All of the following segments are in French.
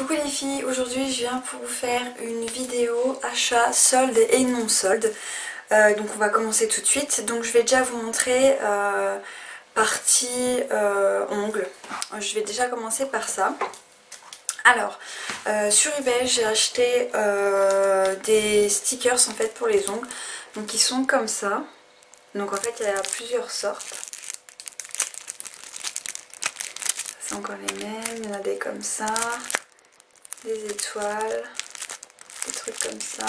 Coucou les filles, aujourd'hui je viens pour vous faire une vidéo achat solde et non solde. Donc on va commencer tout de suite. Donc je vais déjà vous montrer partie ongles. Je vais déjà commencer par ça. Alors sur eBay j'ai acheté des stickers en fait pour les ongles. Donc ils sont comme ça. Donc en fait il y a plusieurs sortes. C'est encore les mêmes, il y en a des comme ça. Des étoiles, des trucs comme ça,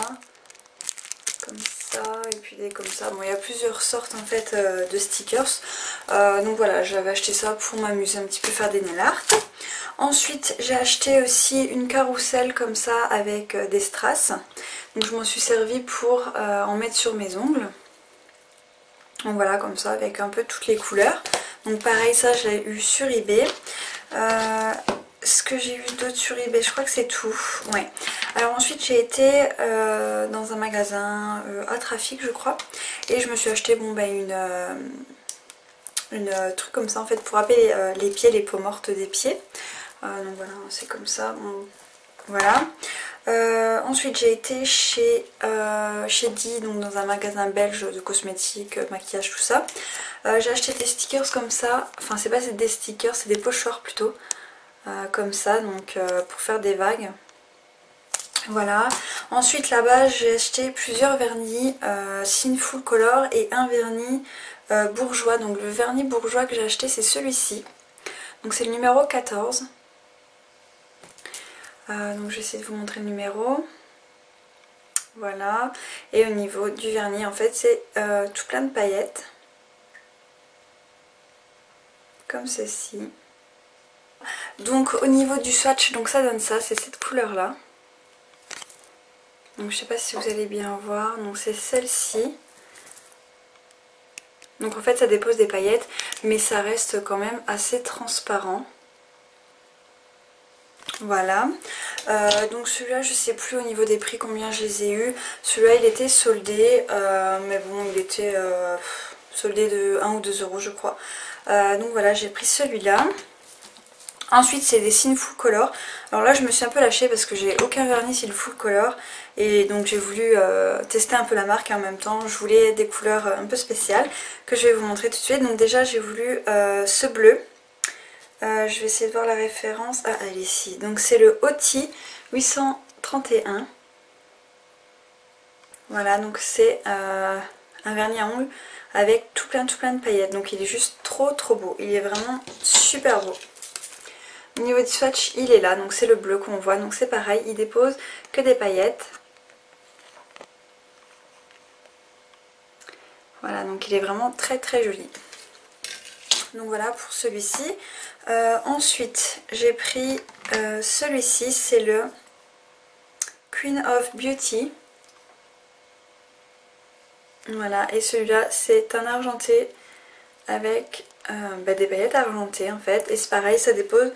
et puis des comme ça. Bon, il y a plusieurs sortes en fait de stickers. Donc voilà, j'avais acheté ça pour m'amuser un petit peu, faire des nail art. Ensuite, j'ai acheté aussi une carrousel comme ça avec des strass. Donc je m'en suis servi pour en mettre sur mes ongles. Donc voilà, comme ça, avec un peu toutes les couleurs. Donc pareil, ça je l'ai eu sur eBay. Ce que j'ai eu d'autre sur eBay, je crois que c'est tout. Ouais. Alors ensuite j'ai été dans un magasin à Trafic je crois. Et je me suis acheté bon, bah, une truc comme ça en fait pour râper les pieds, les peaux mortes des pieds. Donc voilà, c'est comme ça. Bon, voilà. Ensuite j'ai été chez Di, donc dans un magasin belge de cosmétiques, maquillage, tout ça. J'ai acheté des stickers comme ça. Enfin c'est pas des stickers, c'est des pochoirs plutôt. Comme ça, donc pour faire des vagues. Voilà. Ensuite là-bas j'ai acheté plusieurs vernis Sinful Color et un vernis bourgeois. Donc le vernis bourgeois que j'ai acheté c'est celui-ci. Donc c'est le numéro 14. Donc je vais essayer de vous montrer le numéro. Voilà. Et au niveau du vernis en fait c'est tout plein de paillettes. Comme ceci. Donc au niveau du swatch, donc ça donne ça, c'est cette couleur là. Donc je sais pas si vous allez bien voir, donc c'est celle-ci. Donc en fait ça dépose des paillettes, mais ça reste quand même assez transparent. Voilà. Donc celui-là je sais plus au niveau des prix combien je les ai eu. Celui-là il était soldé, mais bon il était soldé de 1 ou 2 euros je crois. Donc voilà, j'ai pris celui-là. Ensuite c'est des Sinful Color. Alors là je me suis un peu lâchée parce que j'ai aucun vernis Sinful Color. Et donc j'ai voulu tester un peu la marque et en même temps je voulais des couleurs un peu spéciales que je vais vous montrer tout de suite. Donc déjà j'ai voulu ce bleu. Je vais essayer de voir la référence. Ah elle est ici. Donc c'est le OTI 831. Voilà, donc c'est un vernis à ongles avec tout plein de paillettes. Donc il est juste trop beau. Il est vraiment super beau. Au niveau du swatch, il est là, donc c'est le bleu qu'on voit, donc c'est pareil, il dépose que des paillettes. Voilà, donc il est vraiment très joli. Donc voilà pour celui-ci. Ensuite, j'ai pris celui-ci, c'est le Queen of Beauty. Voilà, et celui-là, c'est un argenté avec des paillettes argentées en fait. Et c'est pareil, ça dépose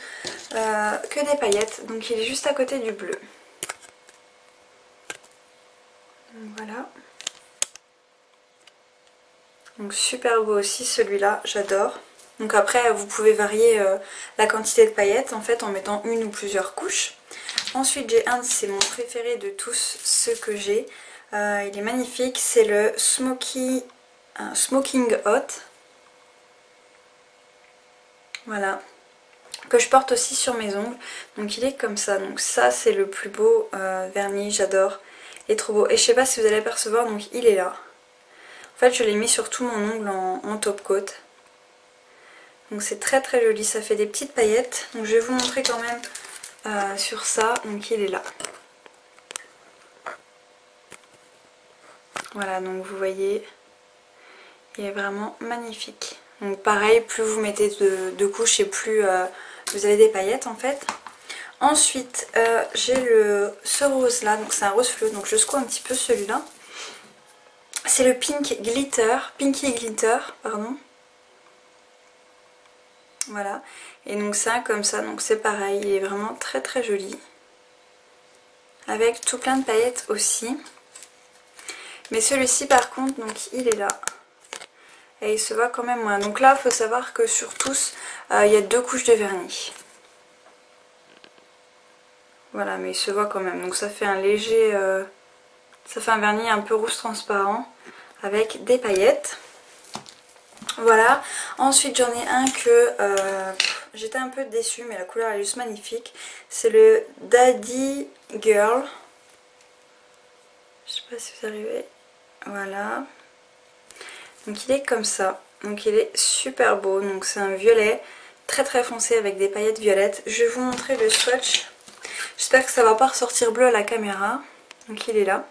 que des paillettes, donc il est juste à côté du bleu. Donc voilà. Donc super beau aussi celui-là, j'adore. Donc après vous pouvez varier la quantité de paillettes en fait en mettant une ou plusieurs couches. Ensuite j'ai c'est mon préféré de tous ceux que j'ai. Il est magnifique, c'est le Smoking Hot. Voilà. Que je porte aussi sur mes ongles. Donc il est comme ça. Donc ça c'est le plus beau vernis, j'adore. Il est trop beau. Et je sais pas si vous allez apercevoir, donc il est là. En fait je l'ai mis sur tout mon ongle en top coat. Donc c'est très joli, ça fait des petites paillettes. Donc je vais vous montrer quand même sur ça. Donc il est là. Voilà, donc vous voyez, il est vraiment magnifique. Donc pareil, plus vous mettez de couches et plus vous avez des paillettes en fait. Ensuite j'ai ce rose là, donc c'est un rose fluo, donc je secoue un petit peu celui-là. C'est le Pinky Glitter, pardon. Voilà, et donc ça comme ça, donc c'est pareil, il est vraiment très joli. Avec tout plein de paillettes aussi. Mais celui-ci par contre, donc il est là. Et il se voit quand même moins. Donc là, il faut savoir que sur tous, il y a 2 couches de vernis. Voilà, mais il se voit quand même. Donc ça fait un léger... ça fait un vernis un peu rouge transparent avec des paillettes. Voilà. Ensuite j'en ai un que j'étais un peu déçue, mais la couleur est juste magnifique. C'est le Daddy Girl. Je sais pas si vous arrivez. Voilà. Donc il est comme ça. Donc il est super beau. Donc c'est un violet très très foncé avec des paillettes violettes. Je vais vous montrer le swatch. J'espère que ça va pas ressortir bleu à la caméra. Donc il est là.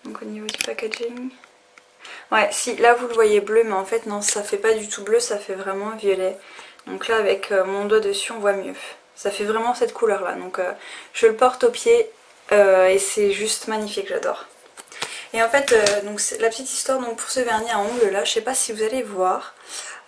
Donc au niveau du packaging. Ouais, si là vous le voyez bleu, mais en fait non, ça fait pas du tout bleu, ça fait vraiment violet. Donc là avec mon doigt dessus on voit mieux. Ça fait vraiment cette couleur là. Donc je le porte au pied et c'est juste magnifique, j'adore. Et en fait, donc la petite histoire donc pour ce vernis à ongles là, je sais pas si vous allez voir,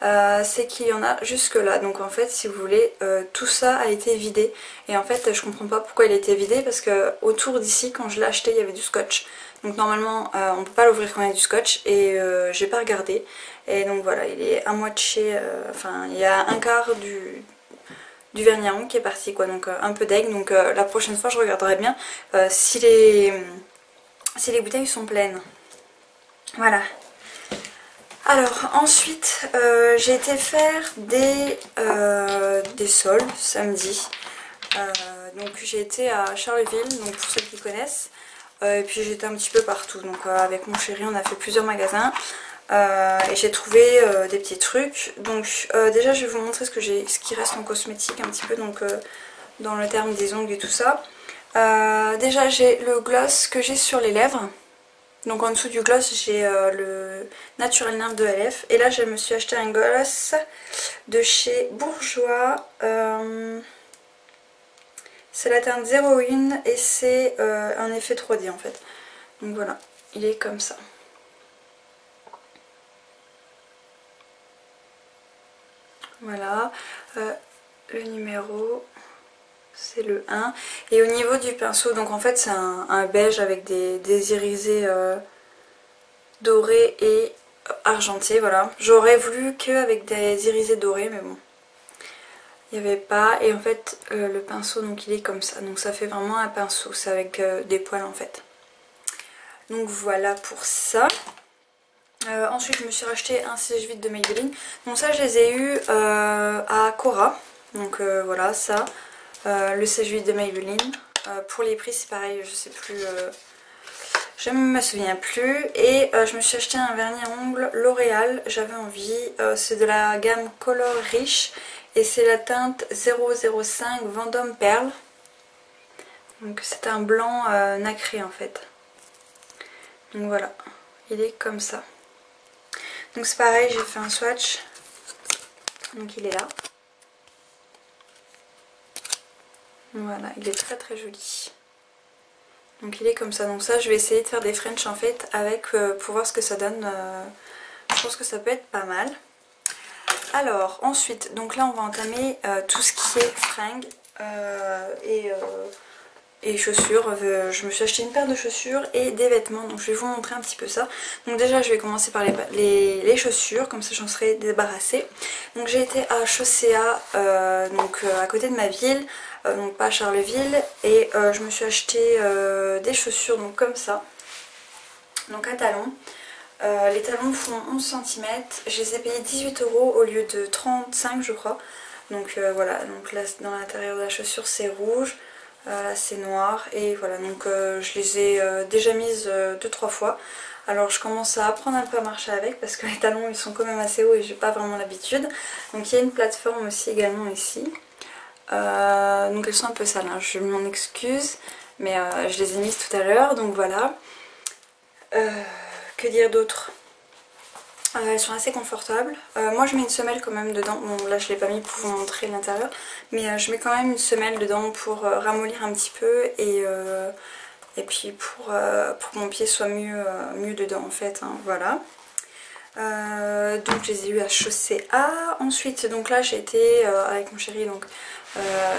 c'est qu'il y en a jusque là. Donc en fait, si vous voulez, tout ça a été vidé. Et en fait, je comprends pas pourquoi il a été vidé parce que autour d'ici, quand je l'ai acheté, il y avait du scotch. Donc normalement, on peut pas l'ouvrir quand il y a du scotch et j'ai pas regardé. Et donc voilà, il est à moitié, enfin il y a un quart du vernis à ongles qui est parti quoi. Donc un peu deg. Donc la prochaine fois, je regarderai bien si les bouteilles sont pleines. Voilà. Alors ensuite j'ai été faire des soldes samedi. Donc j'ai été à Charleville, donc pour ceux qui connaissent. Et puis j'étais un petit peu partout. Donc avec mon chéri on a fait plusieurs magasins. Et j'ai trouvé des petits trucs. Donc déjà je vais vous montrer ce qui reste en cosmétique un petit peu. Donc dans le terme des ongles et tout ça. Déjà j'ai le gloss que j'ai sur les lèvres. Donc en dessous du gloss j'ai le Natural Nerve de LF. Et là je me suis acheté un gloss de chez Bourjois. C'est la teinte 01 et c'est un effet 3D en fait. Donc voilà, il est comme ça. Voilà, le numéro c'est le 1. Et au niveau du pinceau, donc en fait c'est un beige avec des irisés dorés et argentés, voilà. J'aurais voulu qu'avec des irisés dorés, mais bon, il n'y avait pas. Et en fait le pinceau, donc il est comme ça. Donc ça fait vraiment un pinceau, c'est avec des poils en fait. Donc voilà pour ça. Ensuite je me suis racheté un sèche-vide de Maybelline. Donc ça je les ai eu à Cora. Donc voilà ça. Le sèche-vide de Maybelline. Pour les prix c'est pareil, je sais plus, je ne me souviens plus. Et je me suis acheté un vernis à ongles L'Oréal, j'avais envie. C'est de la gamme Color Riche et c'est la teinte 005 Vendôme Perle. Donc c'est un blanc nacré en fait. Donc voilà, il est comme ça. Donc c'est pareil, j'ai fait un swatch. Donc il est là. Voilà, il est très très joli. Donc il est comme ça. Donc ça je vais essayer de faire des French en fait avec pour voir ce que ça donne. Je pense que ça peut être pas mal. Alors ensuite, donc là on va entamer tout ce qui est fringues et chaussures. Je me suis acheté une paire de chaussures et des vêtements, donc je vais vous montrer un petit peu ça. Donc déjà je vais commencer par les chaussures, comme ça j'en serai débarrassée. Donc j'ai été à Chaussea, donc à côté de ma ville, donc pas à Charleville, et je me suis acheté des chaussures donc comme ça, donc à talons. Les talons font 11 cm, je les ai payés 18 € au lieu de 35 je crois. Donc voilà, donc là dans l'intérieur de la chaussure c'est rouge. Là c'est noir et voilà, donc je les ai déjà mises 2-3 fois. Alors je commence à apprendre un peu à marcher avec parce que les talons ils sont quand même assez hauts et j'ai pas vraiment l'habitude. Donc il y a une plateforme aussi également ici. Donc elles sont un peu sales, hein, je m'en excuse, mais je les ai mises tout à l'heure, donc voilà. Que dire d'autre? Elles sont assez confortables. Moi je mets une semelle quand même dedans. Bon là je l'ai pas mis pour vous montrer l'intérieur. Mais je mets quand même une semelle dedans pour ramollir un petit peu. Et puis pour que mon pied soit mieux dedans en fait. Hein, voilà. Donc je les ai eu à Chaussea. Ensuite donc là j'ai été avec mon chéri donc,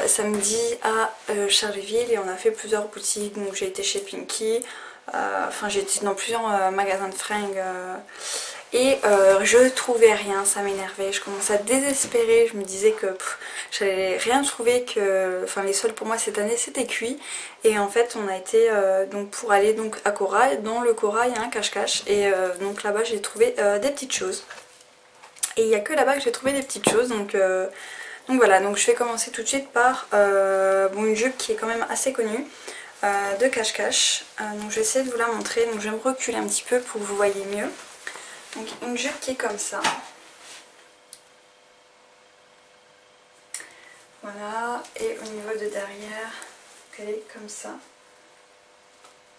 samedi à Charleville. Et on a fait plusieurs boutiques. Donc j'ai été chez Pinky. Enfin j'ai été dans plusieurs magasins de fringues. et je trouvais rien, ça m'énervait, je commençais à désespérer, je me disais que j'allais rien trouver, que enfin les soldes pour moi cette année c'était cuit. Et en fait on a été donc pour aller donc à Cora, et dans le Cora il y a un cache-cache et donc là-bas j'ai trouvé des petites choses. Et il n'y a que là-bas que j'ai trouvé des petites choses, donc voilà, donc je vais commencer tout de suite par bon, une jupe qui est quand même assez connue, de cache-cache. Donc je vais essayer de vous la montrer, donc je vais me reculer un petit peu pour que vous voyez mieux. Donc une jupe qui est comme ça. Voilà, et au niveau de derrière, elle est comme ça. Donc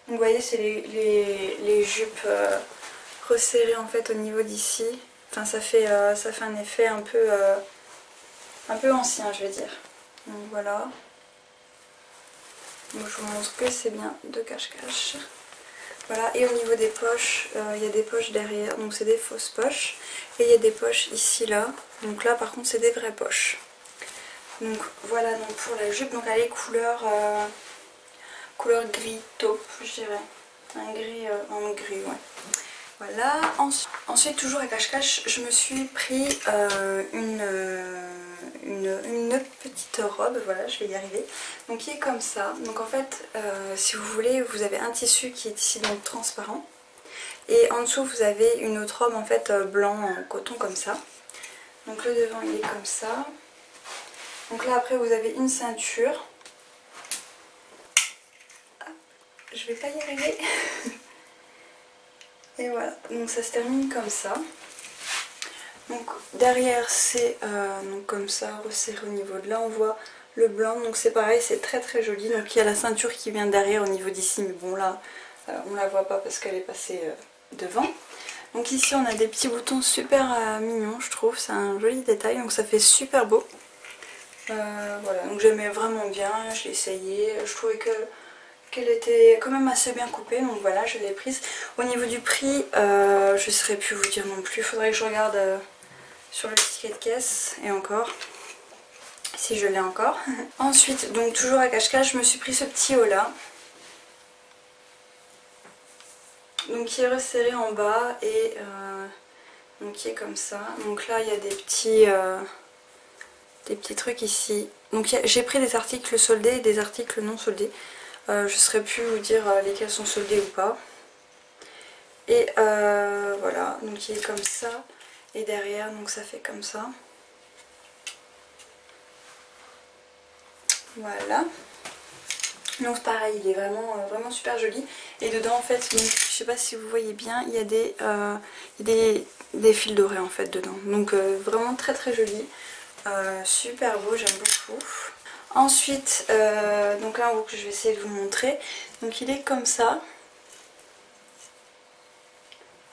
vous voyez, c'est les jupes resserrées en fait au niveau d'ici. Enfin ça fait un effet un peu ancien, je vais dire. Donc voilà. Donc je vous montre que c'est bien de cache-cache. Voilà, et au niveau des poches, il y a des poches derrière, donc c'est des fausses poches. Et il y a des poches ici, là. Donc là par contre c'est des vraies poches. Donc voilà donc pour la jupe, donc elle est couleur gris taupe, je dirais. Un gris, en gris, ouais. Voilà, ensuite toujours à cache-cache, je me suis pris une petite robe, voilà, je vais y arriver, donc qui est comme ça. Donc en fait, si vous voulez, vous avez un tissu qui est ici donc transparent, et en dessous vous avez une autre robe en fait blanc en coton comme ça. Donc le devant il est comme ça. Donc là après vous avez une ceinture. Ah, je vais pas y arriver. Et voilà, donc ça se termine comme ça. Donc derrière c'est donc comme ça, resserré au niveau de là, on voit le blanc, donc c'est pareil, c'est très très joli. Donc il y a la ceinture qui vient derrière au niveau d'ici, mais bon là on la voit pas parce qu'elle est passée devant. Donc ici on a des petits boutons super mignons, je trouve, c'est un joli détail, donc ça fait super beau. Voilà, donc j'aimais vraiment bien, je l'ai essayé, je trouvais qu'elle était quand même assez bien coupée, donc voilà, je l'ai prise. Au niveau du prix, je ne saurais plus vous dire non plus, il faudrait que je regarde sur le ticket de caisse, et encore, si je l'ai encore. Ensuite, donc toujours à cache-cache, je me suis pris ce petit haut là, donc qui est resserré en bas, et donc qui est comme ça. Donc là, il y a des petits trucs ici. Donc j'ai pris des articles soldés et des articles non soldés. Je ne saurais plus vous dire lesquels sont soldés ou pas. Et voilà, donc il est comme ça. Et derrière, donc ça fait comme ça. Voilà. Donc pareil, il est vraiment super joli. Et dedans en fait, donc, je sais pas si vous voyez bien, il y a des fils dorés en fait dedans. Donc vraiment très très joli. Super beau, j'aime beaucoup. Ensuite, donc là je vais essayer de vous montrer. Donc il est comme ça.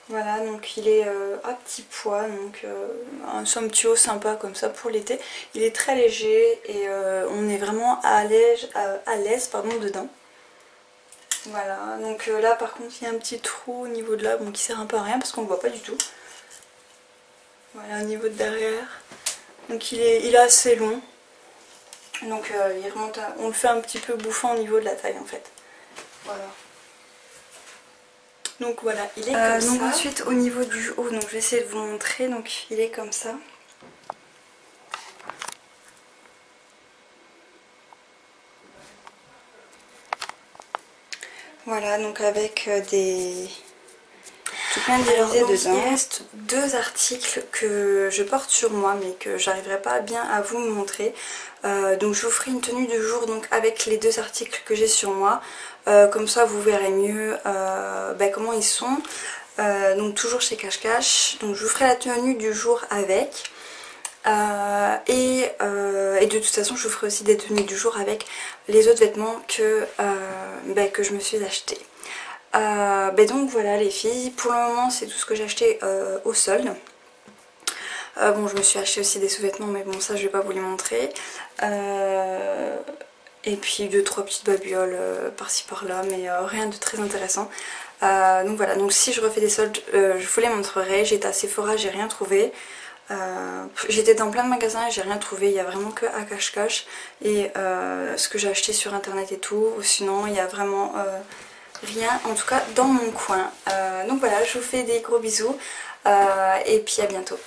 Voilà, donc il est à petit poids, donc un somptueux sympa comme ça pour l'été. Il est très léger et on est vraiment à l'aise dedans. Voilà, donc là par contre il y a un petit trou au niveau de là, bon, qui sert un peu à rien parce qu'on ne voit pas du tout. Voilà, au niveau de derrière. Donc il est assez long. Donc il remonte on le fait un petit peu bouffant au niveau de la taille en fait. Voilà. Donc voilà, il est comme ça. Donc ensuite au niveau du haut, donc je vais essayer de vous montrer, donc il est comme ça. Voilà, donc avec tout plein d'idées dedans. Il reste deux articles que je porte sur moi mais que j'arriverai pas bien à vous montrer. Donc je vous ferai une tenue de jour donc avec les deux articles que j'ai sur moi. Comme ça vous verrez mieux comment ils sont. Donc toujours chez Cache Cache. Donc je vous ferai la tenue du jour avec. Et de toute façon je vous ferai aussi des tenues du jour avec les autres vêtements que je me suis acheté. Donc voilà les filles, pour le moment c'est tout ce que j'ai acheté au solde. Bon, je me suis acheté aussi des sous-vêtements mais bon ça je vais pas vous les montrer. Et puis 2-3 petites babioles par-ci par-là, mais rien de très intéressant. Donc voilà, donc si je refais des soldes je vous les montrerai. J'étais à Sephora, j'ai rien trouvé. J'étais dans plein de magasins et j'ai rien trouvé, il y a vraiment que à Cache Cache et ce que j'ai acheté sur internet et tout, ou sinon il y a vraiment rien, en tout cas dans mon coin. Donc voilà, je vous fais des gros bisous, Et puis à bientôt.